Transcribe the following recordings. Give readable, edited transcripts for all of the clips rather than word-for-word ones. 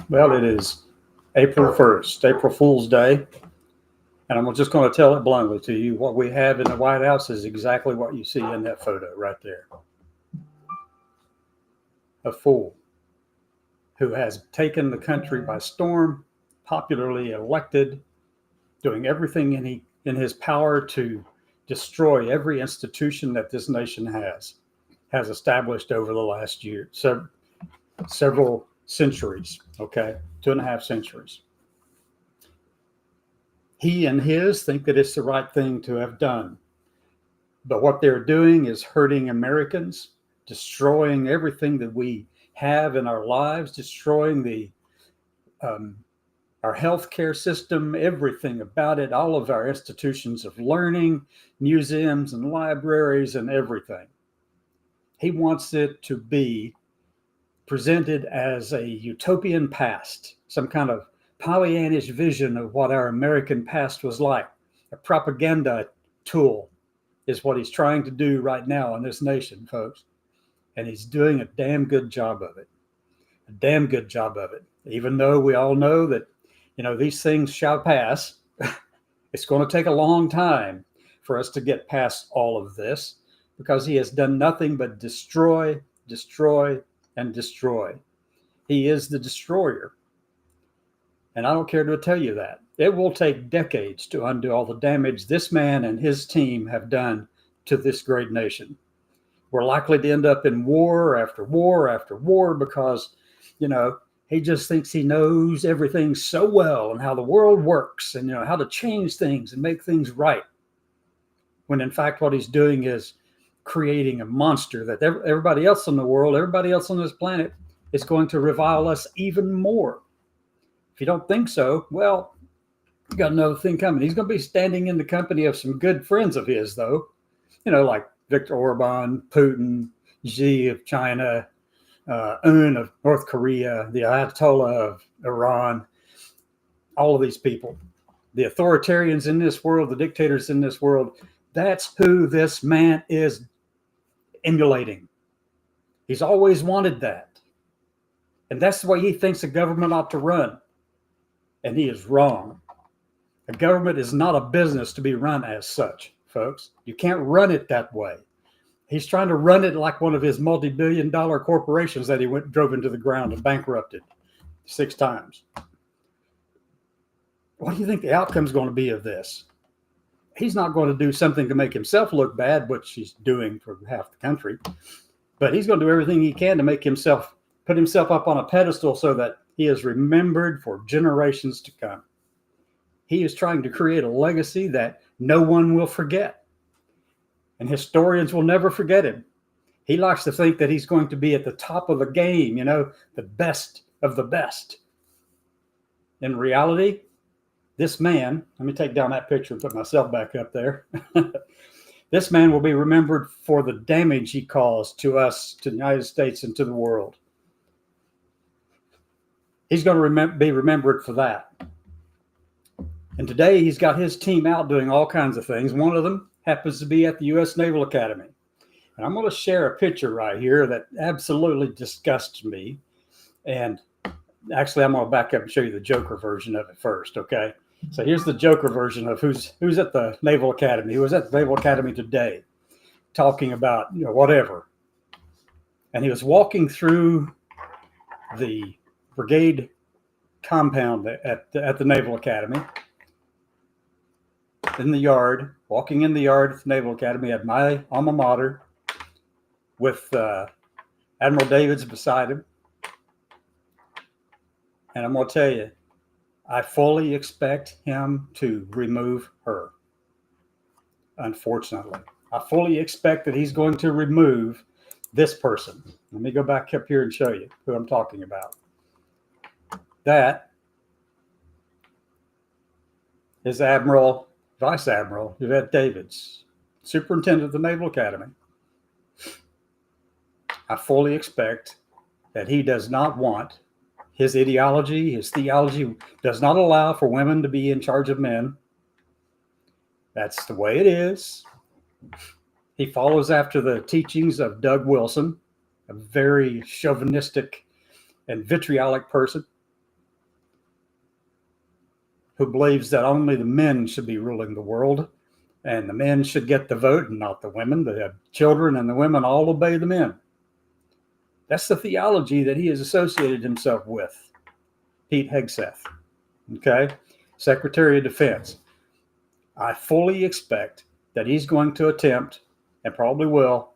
Well, it is April 1st, April Fool's Day. And I'm just going to tell it bluntly to you. What we have in the White House is exactly what you see in that photo right there. A fool who has taken the country by storm, popularly elected, doing everything in his power to destroy every institution that this nation has established over the last year, several centuries, okay, 2.5 centuries. He and his think that it's the right thing to have done. But what they're doing is hurting Americans, destroying everything that we have in our lives, destroying our healthcare system, everything about it, all of our institutions of learning, museums and libraries and everything. He wants it to be presented as a utopian past, some kind of Pollyannish vision of what our American past was like. A propaganda tool is what he's trying to do right now in this nation, folks. And he's doing a damn good job of it. A damn good job of it. Even though we all know that, these things shall pass. It's going to take a long time for us to get past all of this because he has done nothing but destroy, destroy, and destroy. He is the destroyer. And I don't care to tell you that. It will take decades to undo all the damage this man and his team have done to this great nation. We're likely to end up in war after war after war because, he just thinks he knows everything so well and how the world works and, how to change things and make things right. When in fact, what he's doing is creating a monster that everybody else in the world, everybody else on this planet is going to revile us even more. If you don't think so, well, you got another thing coming. He's going to be standing in the company of some good friends of his, though, like Viktor Orban, Putin, Xi of China, Un of North Korea, the Ayatollah of Iran, all of these people, the authoritarians in this world, the dictators in this world. That's who this man is emulating. He's always wanted that. And that's the way he thinks a government ought to run. And he is wrong. A government is not a business to be run as such, folks. You can't run it that way. He's trying to run it like one of his multi-billion-dollar corporations that he drove into the ground and bankrupted 6 times. What do you think the outcome is going to be of this? He's not going to do something to make himself look bad, which he's doing for half the country. But he's going to do everything he can to make himself, put himself up on a pedestal so that he is remembered for generations to come. He is trying to create a legacy that no one will forget. And historians will never forget him. He likes to think that he's going to be at the top of the game, the best of the best. In reality, this man, let me take down that picture and put myself back up there. This man will be remembered for the damage he caused to us, to the United States, and to the world. He's going to be remembered for that. And today he's got his team out doing all kinds of things. One of them happens to be at the U.S. Naval Academy. And I'm going to share a picture right here that absolutely disgusts me. And actually, I'm going to back up and show you the Joker version of it first, okay? So here's the Joker version of who's at the Naval Academy. Who was at the Naval Academy today talking about, whatever. And he was walking through the brigade compound at the Naval Academy in the yard, walking in the yard at the Naval Academy at my alma mater with Admiral Davids beside him. And I'm going to tell you, I fully expect him to remove her. Unfortunately, I fully expect that he's going to remove this person. Let me go back up here and show you who I'm talking about. That is Vice Admiral Yvette Davids, Superintendent of the Naval Academy. I fully expect that he does not want His ideology, his theology does not allow for women to be in charge of men. That's the way it is. He follows after the teachings of Doug Wilson, a very chauvinistic and vitriolic person who believes that only the men should be ruling the world and the men should get the vote and not the women. They have children and the women all obey the men. That's the theology that he has associated himself with. Pete Hegseth, okay? Secretary of Defense. I fully expect that he's going to attempt, and probably will,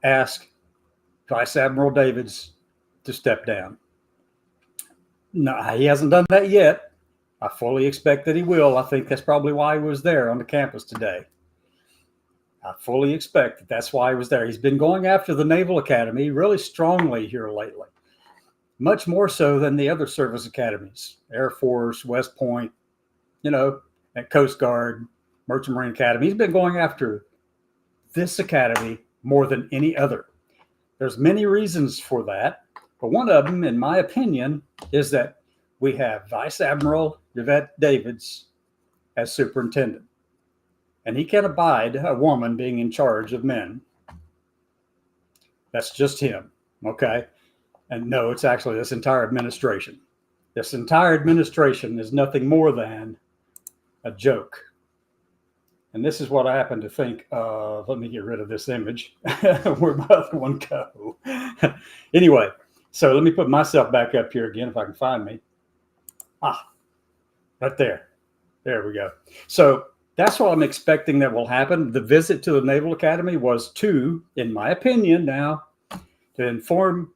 ask Vice Admiral Davids to step down. No, he hasn't done that yet. I fully expect that he will. I think that's probably why he was there on the campus today. I fully expect that that's why he was there. He's been going after the Naval Academy really strongly here lately, much more so than the other service academies, Air Force, West Point, at Coast Guard, Merchant Marine Academy. He's been going after this academy more than any other. There's many reasons for that, but one of them, in my opinion, is that we have Vice Admiral Yvette Davids as superintendent, and he can't abide a woman being in charge of men. That's just him, okay? And no, it's actually this entire administration. This entire administration is nothing more than a joke. And this is what I happen to think of. Let me get rid of this image. Where'd my other one go? Anyway, so let me put myself back up here again if I can find me. Right there. There we go. So that's what I'm expecting that will happen. The visit to the Naval Academy was to, in my opinion now, to inform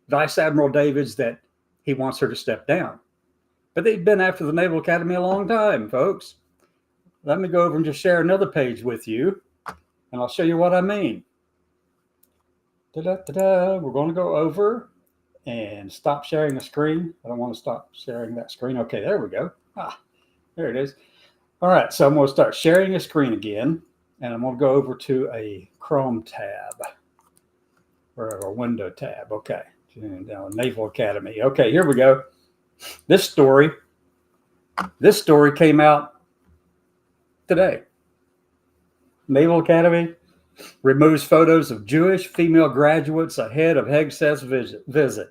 Vice Admiral Davids that he wants her to step down. But they've been after the Naval Academy a long time, folks. Let me go over and just share another page with you, and I'll show you what I mean. We're going to go over and stop sharing the screen. I don't want to stop sharing that screen. Okay, there we go. There it is. All right, so I'm going to start sharing a screen again, and I'm going to go over to a Chrome tab or a window tab. Okay, now Naval Academy. Okay, here we go. This story came out today. Naval Academy removes photos of Jewish female graduates ahead of Hegseth's visit.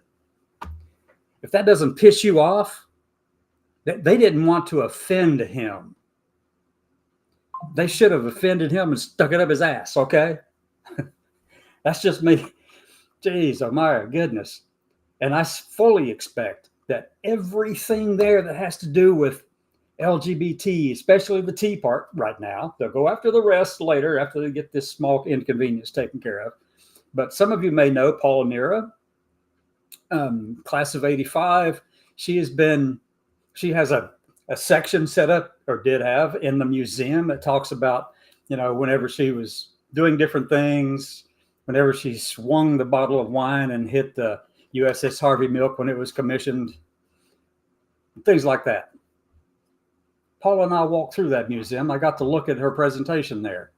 If that doesn't piss you off, they didn't want to offend him. They should have offended him and stuck it up his ass, okay? That's just me. Jeez, oh my goodness. And I fully expect that everything there that has to do with LGBT, especially the T part right now, they'll go after the rest later after they get this small inconvenience taken care of. But some of you may know Paula Nera, class of 85. She has a section set up, or did have, in the museum that talks about, whenever she was doing different things, whenever she swung the bottle of wine and hit the USS Harvey Milk when it was commissioned, things like that. Paula and I walked through that museum. I got to look at her presentation there.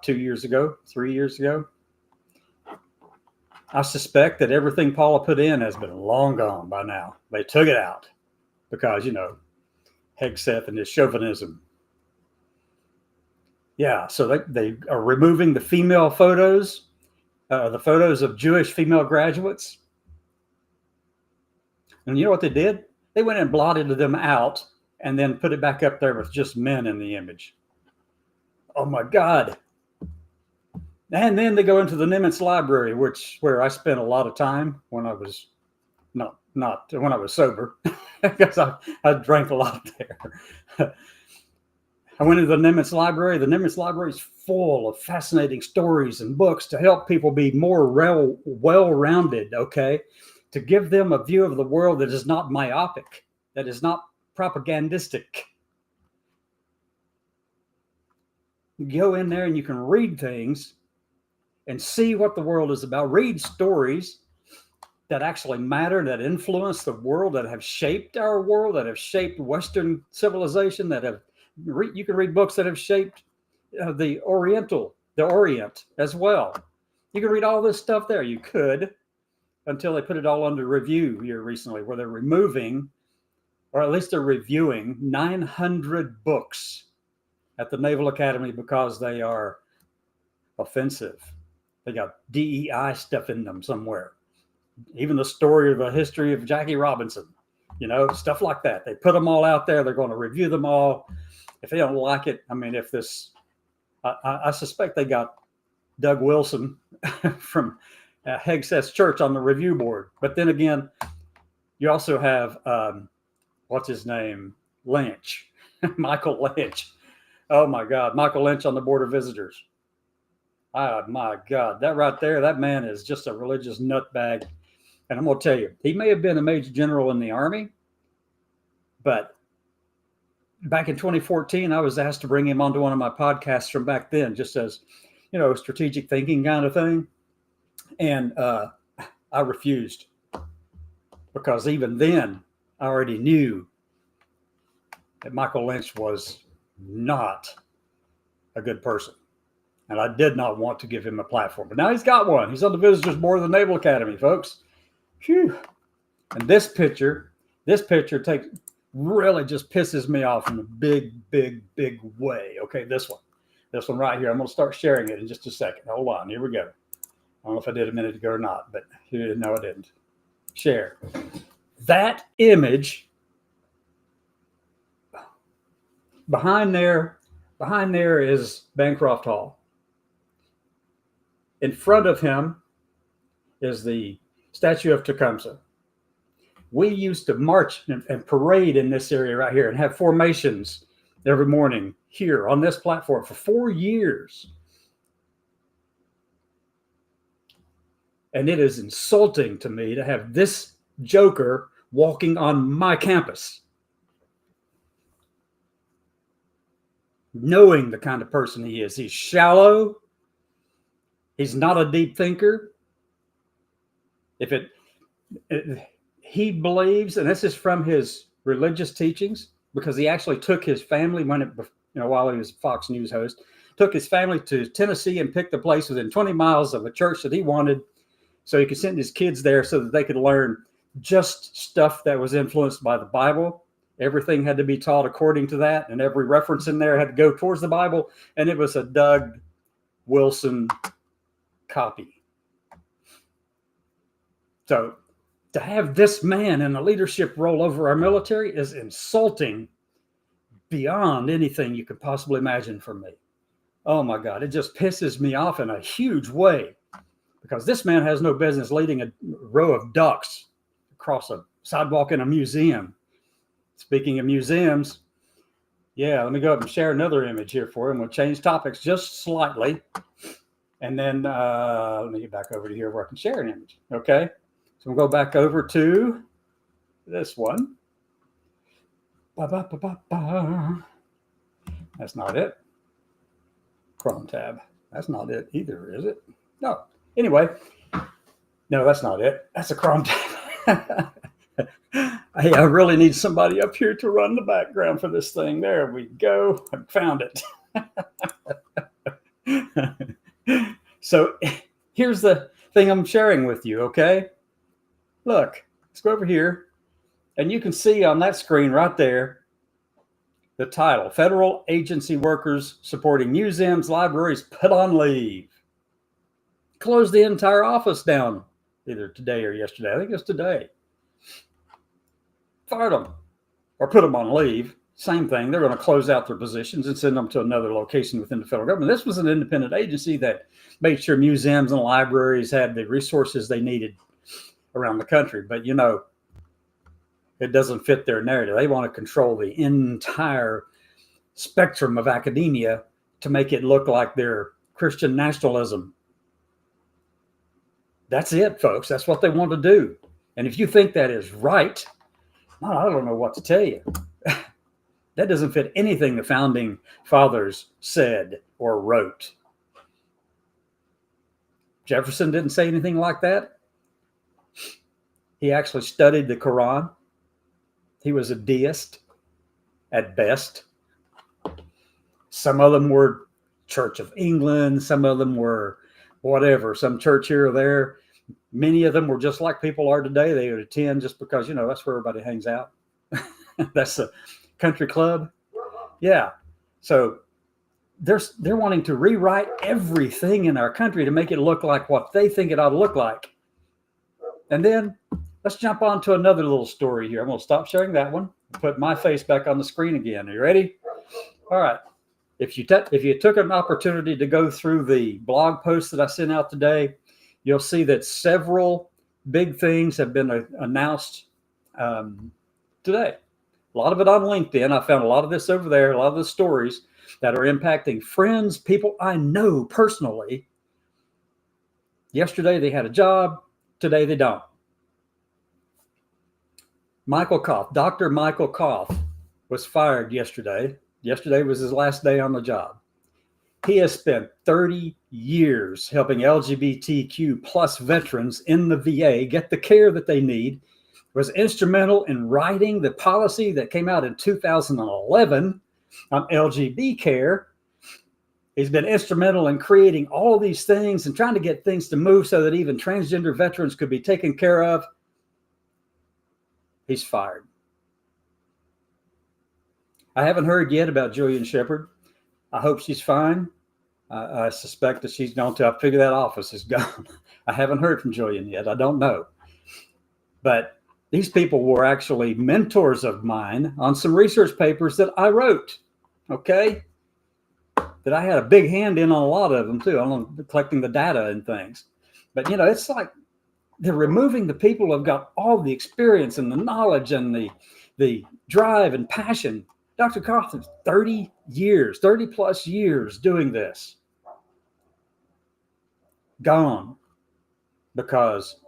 2 years ago, 3 years ago? I suspect that everything Paula put in has been long gone by now. They took it out because, Hegseth and his chauvinism. Yeah, so they are removing the female photos, the photos of Jewish female graduates. And you know what they did? They went and blotted them out and then put it back up there with just men in the image. Oh my God. And then they go into the Nimitz Library, where I spent a lot of time when I was not when I was sober, because I drank a lot there. I went into the Nimitz Library. The Nimitz Library is full of fascinating stories and books to help people be more well-rounded, okay? To give them a view of the world that is not myopic, that is not propagandistic. You go in there and you can read things and see what the world is about. Read stories that actually matter, that influence the world, that have shaped our world, that have shaped Western civilization, you can read books that have shaped the Orient as well. You can read all this stuff there. You could, until they put it all under review here recently, where they're removing, or at least they're reviewing 900 books at the Naval Academy because they are offensive. They got DEI stuff in them somewhere. Even the story of the history of Jackie Robinson, stuff like that. They put them all out there. They're going to review them all. If they don't like it, if this, I suspect they got Doug Wilson from Hegseth Church on the review board. But then again, you also have, what's his name? Lynch, Michael Lynch. Oh my God, Michael Lynch on the Board of Visitors. Oh my God, that right there, that man is just a religious nutbag. And I'm going to tell you, he may have been a major general in the Army, but back in 2014, I was asked to bring him onto one of my podcasts from back then, just as, strategic thinking kind of thing. And I refused, because even then I already knew that Michael Lynch was not a good person. And I did not want to give him a platform. But now he's got one. He's on the Visitors Board of the Naval Academy, folks. Phew. And this picture really just pisses me off in a big, big, big way. Okay, this one right here. I'm going to start sharing it in just a second. Hold on. Here we go. I don't know if I did a minute ago or not, but no, I didn't. Share. That image behind there is Bancroft Hall. In front of him is the statue of Tecumseh. We used to march and parade in this area right here and have formations every morning here on this platform for 4 years. And it is insulting to me to have this joker walking on my campus, knowing the kind of person he is. He's shallow. He's not a deep thinker. He believes, and this is from his religious teachings, because he actually took his family while he was a Fox News host, took his family to Tennessee and picked a place within 20 miles of a church that he wanted, so he could send his kids there so that they could learn just stuff that was influenced by the Bible. Everything had to be taught according to that, and every reference in there had to go towards the Bible, and it was a Doug Wilson copy. So to have this man in a leadership role over our military is insulting beyond anything you could possibly imagine for me. Oh my God, it just pisses me off in a huge way, because this man has no business leading a row of ducks across a sidewalk in a museum. Speaking of museums, let me go up and share another image here for him. We'll change topics just slightly. And then let me get back over to here where I can share an image. Okay. So we'll go back over to this one. That's not it. Chrome tab. That's not it either, is it? No. Anyway, no, that's not it. That's a Chrome tab. Hey, I really need somebody up here to run the background for this thing. There we go. I found it. So here's the thing I'm sharing with you, okay? Look, let's go over here, and you can see on that screen right there the title: Federal Agency Workers Supporting Museums, Libraries Put on Leave. Closed the entire office down either today or yesterday. I think it's today. Fired them or put them on leave. Same thing. They're going to close out their positions and send them to another location within the federal government. This was an independent agency that made sure museums and libraries had the resources they needed around the country. But, it doesn't fit their narrative. They want to control the entire spectrum of academia to make it look like they're Christian nationalism. That's it, folks. That's what they want to do. And if you think that is right, I don't know what to tell you. That doesn't fit anything the founding fathers said or wrote. Jefferson didn't say anything like that. He actually studied the Quran. He was a deist at best. Some of them were Church of England. Some of them were whatever, some church here or there. Many of them were just like people are today. They would attend just because, that's where everybody hangs out. That's a country club. Yeah. So they're wanting to rewrite everything in our country to make it look like what they think it ought to look like. And then let's jump on to another little story here. I'm going to stop sharing that one, put my face back on the screen again. Are you ready? All right. If you took an opportunity to go through the blog post that I sent out today, you'll see that several big things have been announced today. A lot of it on LinkedIn. I found a lot of this over there, a lot of the stories that are impacting friends, people I know personally. Yesterday they had a job. Today they don't. Michael Koff, Dr. Michael Koff, was fired yesterday. Yesterday was his last day on the job. He has spent 30 years helping LGBTQ plus veterans in the VA get the care that they need, was instrumental in writing the policy that came out in 2011 on LGB care. He's been instrumental in creating all these things and trying to get things to move so that even transgender veterans could be taken care of. He's fired. I haven't heard yet about Julian Shepard. I hope she's fine. I suspect that she's gone to, I figure that office is gone. I haven't heard from Julian yet. I don't know. But these people were actually mentors of mine on some research papers that I wrote. Okay? That I had a big hand in on a lot of them too, on collecting the data and things. But it's like they're removing the people who've got all the experience and the knowledge and the drive and passion. Dr. Koff is 30 plus years doing this. Gone because,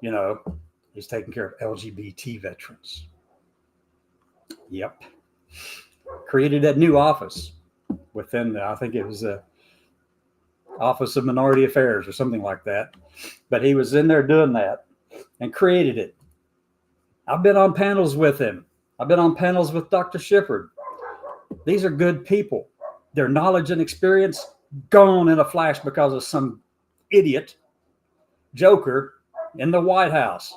he's taking care of LGBT veterans. Yep. Created that new office within I think it was the Office of Minority Affairs or something like that. But he was in there doing that and created it. I've been on panels with him. I've been on panels with Dr. Shepard. These are good people. Their knowledge and experience gone in a flash because of some idiot joker in the White House.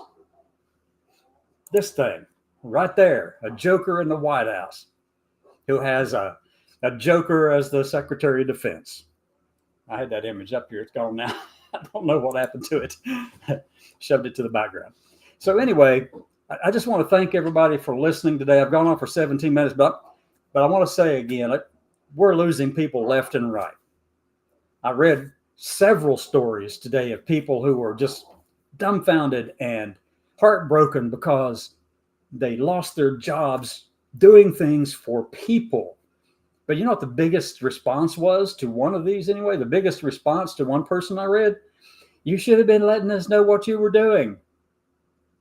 This thing right there, a joker in the White House who has a joker as the Secretary of Defense. I had that image up here. It's gone now. I don't know what happened to it. Shoved it to the background. So anyway, I just want to thank everybody for listening today. I've gone on for 17 minutes, but I want to say again, we're losing people left and right. I read several stories today of people who were just dumbfounded and heartbroken because they lost their jobs doing things for people. But you know what the biggest response was to one of these anyway? The biggest response to one person I read, you should have been letting us know what you were doing.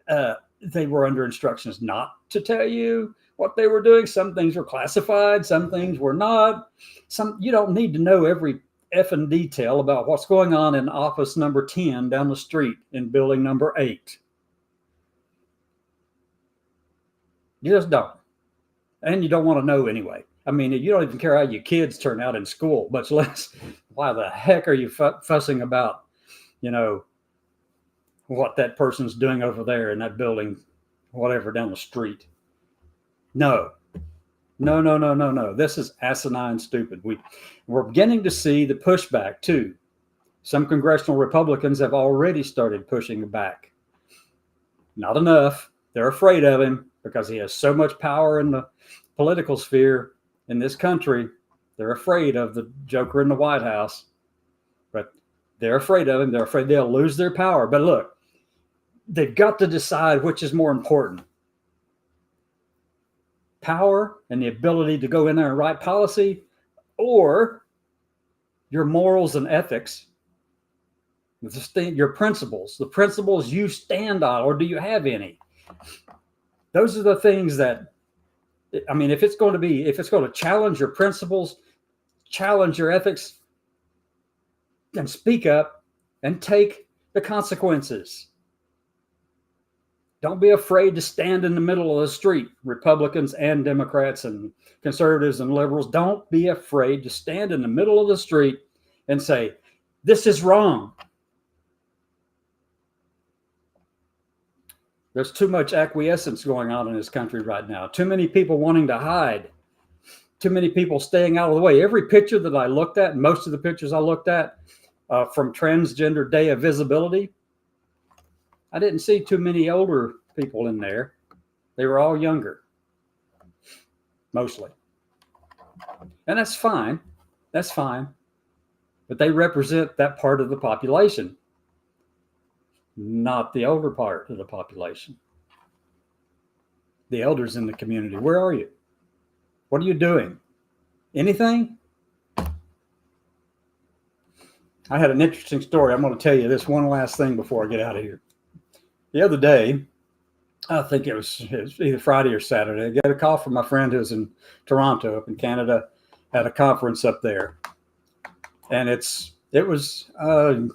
They were under instructions not to tell you what they were doing. Some things were classified, some things were not. You don't need to know every effing detail about what's going on in office number 10 down the street in building number 8. You just don't. And you don't want to know anyway. I mean, you don't even care how your kids turn out in school, much less why the heck are you fussing about, what that person's doing over there in that building, whatever, down the street. No. This is asinine stupid. We're beginning to see the pushback too. Some congressional Republicans have already started pushing back. Not enough. They're afraid of him because he has so much power in the political sphere in this country. They're afraid of the joker in the White House, but they're afraid of him. They're afraid they'll lose their power. But look, they've got to decide which is more important. Power and the ability to go in there and write policy, or your morals and ethics, your principles, the principles you stand on, or do you have any? Those are the things that, I mean, if it's going to challenge your principles, challenge your ethics, then speak up and take the consequences. Don't be afraid to stand in the middle of the street, Republicans and Democrats and conservatives and liberals. Don't be afraid to stand in the middle of the street and say, this is wrong. There's too much acquiescence going on in this country right now. Too many people wanting to hide. Too many people staying out of the way. Every picture that I looked at, most of the pictures I looked at from Transgender Day of Visibility, I didn't see too many older people in there. They were all younger, mostly. And that's fine. That's fine. But they represent that part of the population, not the older part of the population. The elders in the community, where are you? What are you doing? Anything? I had an interesting story. I'm going to tell you this one last thing before I get out of here. The other day, I think it was either Friday or Saturday, I got a call from my friend who's in Toronto, up in Canada, at a conference up there. And it was a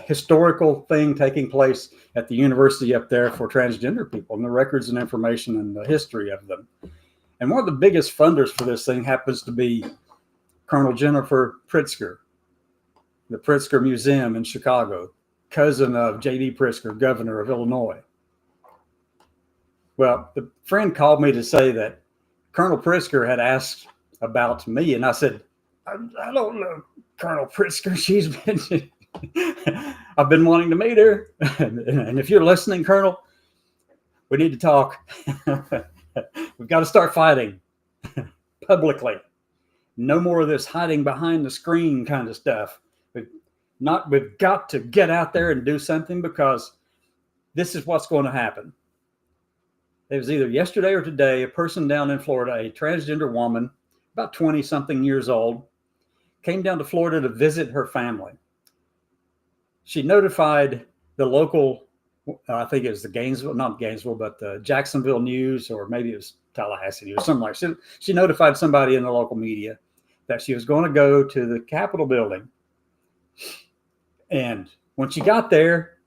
historical thing taking place at the university up there for transgender people, and the records and information and the history of them. And one of the biggest funders for this thing happens to be Colonel Jennifer Pritzker, the Pritzker Museum in Chicago, cousin of J.D. Pritzker, governor of Illinois. Well, the friend called me to say that Colonel Pritzker had asked about me, and I said, I don't know Colonel Pritzker. She's been, I've been wanting to meet her. And if you're listening, Colonel, we need to talk. We've got to start fighting publicly. No more of this hiding behind the screen kind of stuff. We've got to get out there and do something, because this is what's going to happen. It was either yesterday or today, a person down in Florida, a transgender woman, about 20 something years old, came down to Florida to visit her family. She notified the local, I think it was the Gainesville, not Gainesville, but the Jacksonville News, or maybe it was Tallahassee News, something like that. She notified somebody in the local media that she was going to go to the Capitol building. And when she got there,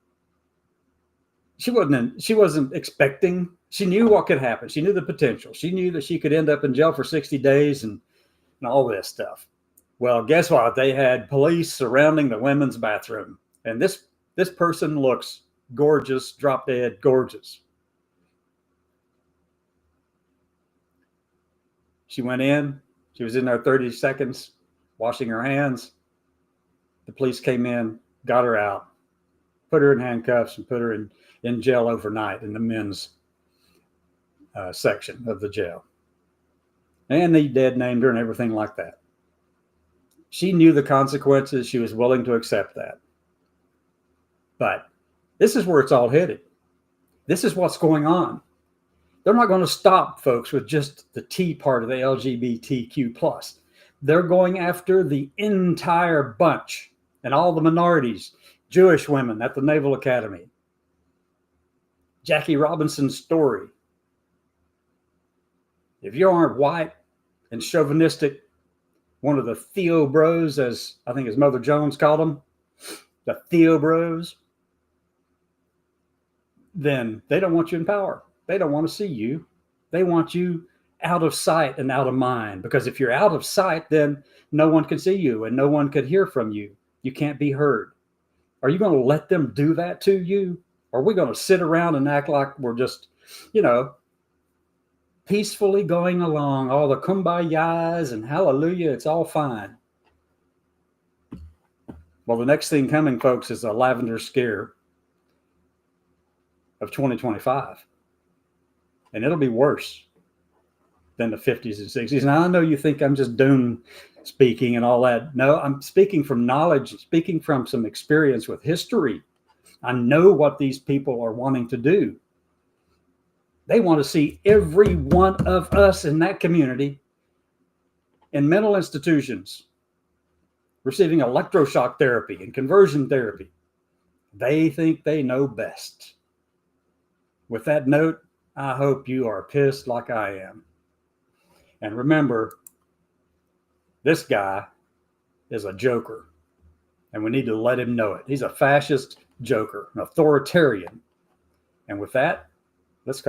she wasn't expecting. She knew what could happen. She knew the potential. She knew that she could end up in jail for 60 days and all this stuff. Well, guess what? They had police surrounding the women's bathroom. And this person looks gorgeous, drop dead gorgeous. She went in. She was in there 30 seconds, washing her hands. The police came in, got her out, put her in handcuffs, and put her in jail overnight in the men's section of the jail. And they dead named her and everything like that. She knew the consequences. She was willing to accept that. But this is where it's all headed. This is what's going on. They're not going to stop, folks, with just the T part of the LGBTQ+. They're going after the entire bunch and all the minorities, Jewish women at the Naval Academy, Jackie Robinson's story. If you aren't white and chauvinistic, one of the Theo Bros, as I think his Mother Jones called them, the Theo Bros, then they don't want you in power. They don't want to see you. They want you out of sight and out of mind, because if you're out of sight, then no one can see you and no one could hear from you. You can't be heard. Are you going to let them do that to you? Or are we going to sit around and act like we're just, peacefully going along, all the kumbayas and hallelujah, it's all fine? Well, the next thing coming, folks, is a lavender scare of 2025. And it'll be worse than the 50s and 60s. Now, I know you think I'm just doom speaking and all that. No, I'm speaking from knowledge, speaking from some experience with history. I know what these people are wanting to do. They want to see every one of us in that community in mental institutions receiving electroshock therapy and conversion therapy. They think they know best. With that note, I hope you are pissed like I am. And remember, this guy is a joker, and we need to let him know it. He's a fascist joker, an authoritarian. And with that, let's call